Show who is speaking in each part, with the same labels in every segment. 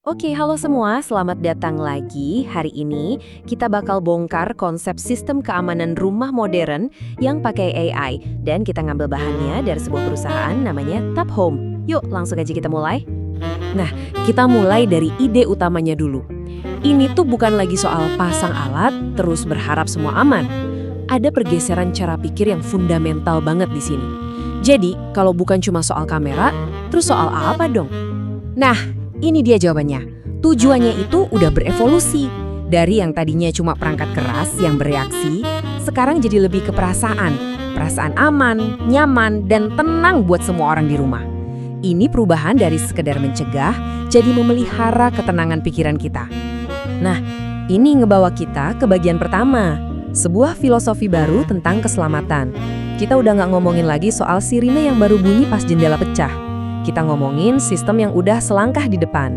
Speaker 1: Oke, halo semua, selamat datang lagi. Hari ini kita bakal bongkar konsep sistem keamanan rumah modern yang pakai AI. Dan kita ngambil bahannya dari sebuah perusahaan namanya Tap Home. Yuk, langsung aja kita mulai. Nah, kita mulai dari ide utamanya dulu. Ini tuh bukan lagi soal pasang alat, terus berharap semua aman. Ada pergeseran cara pikir yang fundamental banget di sini. Jadi, kalau bukan cuma soal kamera, terus soal apa dong? Nah, ini dia jawabannya. Tujuannya itu udah berevolusi. Dari yang tadinya cuma perangkat keras yang bereaksi, sekarang jadi lebih ke perasaan. Perasaan aman, nyaman, dan tenang buat semua orang di rumah. Ini perubahan dari sekedar mencegah, jadi memelihara ketenangan pikiran kita. Nah, ini ngebawa kita ke bagian pertama. Sebuah filosofi baru tentang keselamatan. Kita udah nggak ngomongin lagi soal sirine yang baru bunyi pas jendela pecah. Kita ngomongin sistem yang udah selangkah di depan.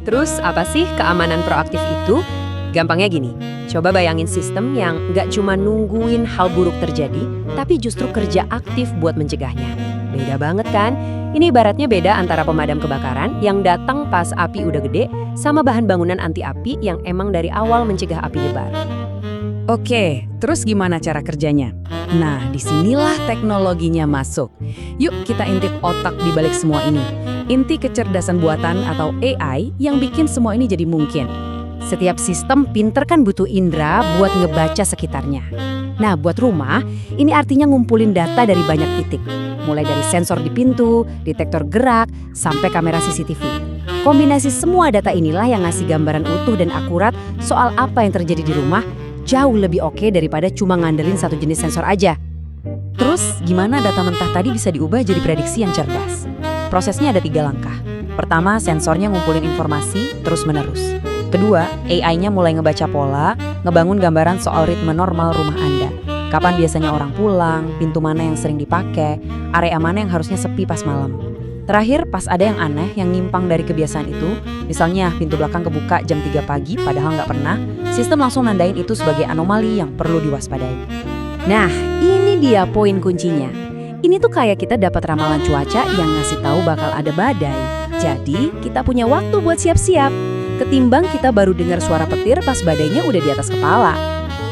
Speaker 1: Terus apa sih keamanan proaktif itu? Gampangnya gini, coba bayangin sistem yang nggak cuma nungguin hal buruk terjadi, tapi justru kerja aktif buat mencegahnya. Beda banget kan? Ini ibaratnya beda antara pemadam kebakaran yang datang pas api udah gede, sama bahan bangunan anti api yang emang dari awal mencegah api nyebar.
Speaker 2: Oke, terus gimana cara kerjanya? Nah, disinilah teknologinya masuk. Yuk kita intip otak di balik semua ini. Inti kecerdasan buatan atau AI yang bikin semua ini jadi mungkin.
Speaker 1: Setiap sistem pinter kan butuh indera buat ngebaca sekitarnya. Nah, buat rumah, ini artinya ngumpulin data dari banyak titik. Mulai dari sensor di pintu, detektor gerak, sampai kamera CCTV. Kombinasi semua data inilah yang ngasih gambaran utuh dan akurat soal apa yang terjadi di rumah, jauh lebih oke daripada cuma ngandelin satu jenis sensor aja.
Speaker 2: Terus, gimana data mentah tadi bisa diubah jadi prediksi yang cerdas? Prosesnya ada 3 langkah. Pertama, sensornya ngumpulin informasi terus-menerus. Kedua, AI-nya mulai ngebaca pola, ngebangun gambaran soal ritme normal rumah Anda. Kapan biasanya orang pulang, pintu mana yang sering dipakai, area mana yang harusnya sepi pas malam. Terakhir, pas ada yang aneh yang nyimpang dari kebiasaan itu, misalnya pintu belakang kebuka jam 3 pagi padahal nggak pernah, sistem langsung nandain itu sebagai anomali yang perlu diwaspadai.
Speaker 1: Nah, ini dia poin kuncinya. Ini tuh kayak kita dapat ramalan cuaca yang ngasih tahu bakal ada badai. Jadi, kita punya waktu buat siap-siap. Ketimbang kita baru dengar suara petir pas badainya udah di atas kepala.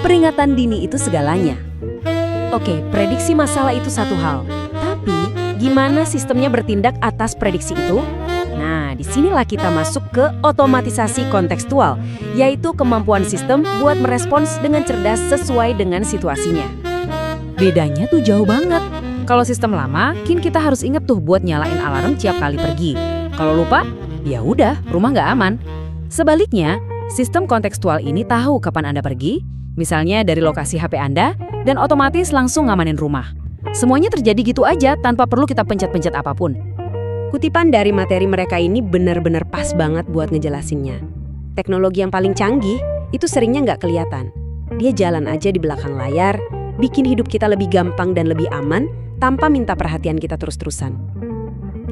Speaker 1: Peringatan dini itu segalanya. Oke, prediksi masalah itu satu hal. Tapi, gimana sistemnya bertindak atas prediksi itu? Nah, disinilah kita masuk ke otomatisasi kontekstual, yaitu kemampuan sistem buat merespons dengan cerdas sesuai dengan situasinya.
Speaker 2: Bedanya tuh jauh banget.
Speaker 1: Kalau sistem lama, kita harus inget tuh buat nyalain alarm tiap kali pergi. Kalau lupa, ya udah, rumah nggak aman. Sebaliknya, sistem kontekstual ini tahu kapan Anda pergi, misalnya dari lokasi HP Anda, dan otomatis langsung ngamanin rumah. Semuanya terjadi gitu aja tanpa perlu kita pencet-pencet apapun. Kutipan dari materi mereka ini benar-benar pas banget buat ngejelasinnya. Teknologi yang paling canggih itu seringnya nggak kelihatan. Dia jalan aja di belakang layar, bikin hidup kita lebih gampang dan lebih aman tanpa minta perhatian kita terus-terusan.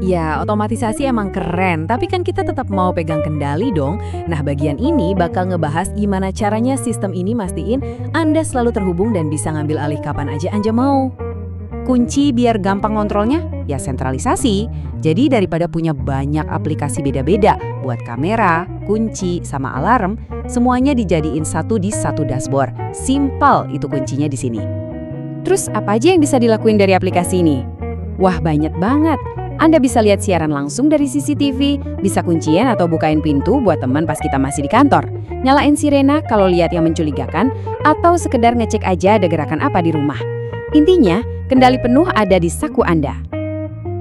Speaker 2: Ya, otomatisasi emang keren, tapi kan kita tetap mau pegang kendali dong. Nah, bagian ini bakal ngebahas gimana caranya sistem ini mastiin Anda selalu terhubung dan bisa ngambil alih kapan aja Anda mau. Kunci biar gampang kontrolnya? Ya sentralisasi. Jadi daripada punya banyak aplikasi beda-beda buat kamera, kunci, sama alarm, semuanya dijadiin satu di satu dashboard. Simpel itu kuncinya di sini.
Speaker 1: Terus apa aja yang bisa dilakuin dari aplikasi ini? Wah, banyak banget. Anda bisa lihat siaran langsung dari CCTV, bisa kuncian atau bukain pintu buat teman pas kita masih di kantor, nyalain sirena kalau lihat yang mencurigakan, atau sekedar ngecek aja ada gerakan apa di rumah. Intinya, kendali penuh ada di saku Anda.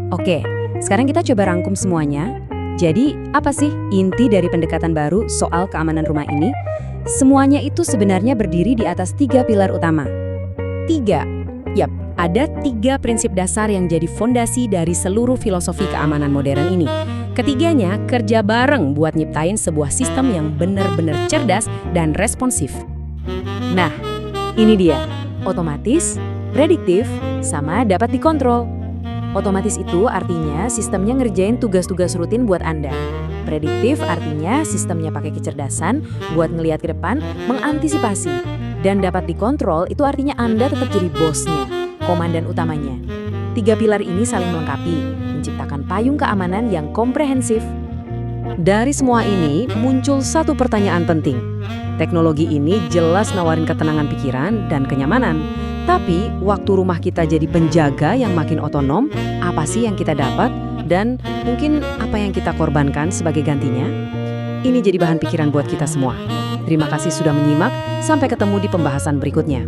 Speaker 1: Oke, sekarang kita coba rangkum semuanya. Jadi, apa sih inti dari pendekatan baru soal keamanan rumah ini? Semuanya itu sebenarnya berdiri di atas 3 pilar utama. 3. Yap, ada 3 prinsip dasar yang jadi fondasi dari seluruh filosofi keamanan modern ini. Ketiganya kerja bareng buat nyiptain sebuah sistem yang benar-benar cerdas dan responsif. Nah, ini dia. Otomatis, prediktif, sama dapat dikontrol. Otomatis itu artinya sistemnya ngerjain tugas-tugas rutin buat Anda. Prediktif artinya sistemnya pakai kecerdasan buat ngelihat ke depan, mengantisipasi. Dan dapat dikontrol itu artinya Anda tetap jadi bosnya, komandan utamanya. 3 pilar ini saling melengkapi, menciptakan payung keamanan yang komprehensif. Dari semua ini, muncul satu pertanyaan penting. Teknologi ini jelas nawarin ketenangan pikiran dan kenyamanan. Tapi, waktu rumah kita jadi penjaga yang makin otonom, apa sih yang kita dapat? Dan mungkin apa yang kita korbankan sebagai gantinya? Ini jadi bahan pikiran buat kita semua. Terima kasih sudah menyimak, sampai ketemu di pembahasan berikutnya.